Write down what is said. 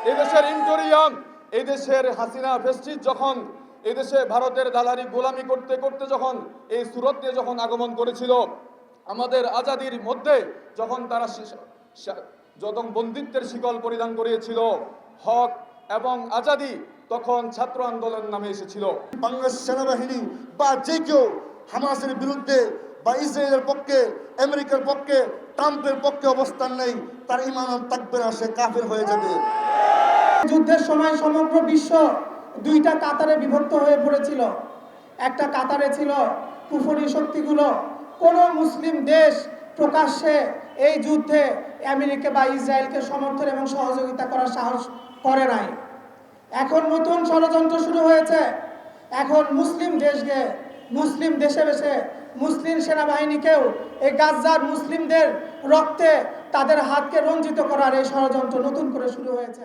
এদেশের ইন্টোরিয়াম, এদেশের হাসিনা ফেস্টিস যখন এদেশে ভারতের দালালি গোলামি করতে করতে যখন এই সুরত দিয়ে যখন আগমন করেছিল, আমাদের আজাদির মধ্যে যখন তারা যখন বন্দিত্বের শিকল পরিধান করিয়েছিল, হক এবং আজাদি, তখন ছাত্র আন্দোলন নামে এসেছিল। বাংলাদেশ সেনাবাহিনী বা যে কেউ হামাসের বিরুদ্ধে বা ইসরায়েলের পক্ষে, আমেরিকার পক্ষে, ট্রাম্পের পক্ষে অবস্থান নেই, তার ঈমান থাকবে না, সে কাফের হয়ে যাবে। যুদ্ধের সময় সমগ্র বিশ্ব দুইটা কাতারে বিভক্ত হয়ে পড়েছিল। একটা কাতারে ছিল কুফরি শক্তিগুলো। কোনো মুসলিম দেশ প্রকাশ্যে এই যুদ্ধে আমেরিকা বা ইসরায়েলকে সমর্থন এবং সহযোগিতা করার সাহস করে নাই। এখন নতুন ষড়যন্ত্র শুরু হয়েছে। এখন মুসলিম দেশে বসে মুসলিম সেনাবাহিনীকেও এই গাজ্জার মুসলিমদের রক্তে তাদের হাতকে রঞ্জিত করার এই ষড়যন্ত্র নতুন করে শুরু হয়েছে।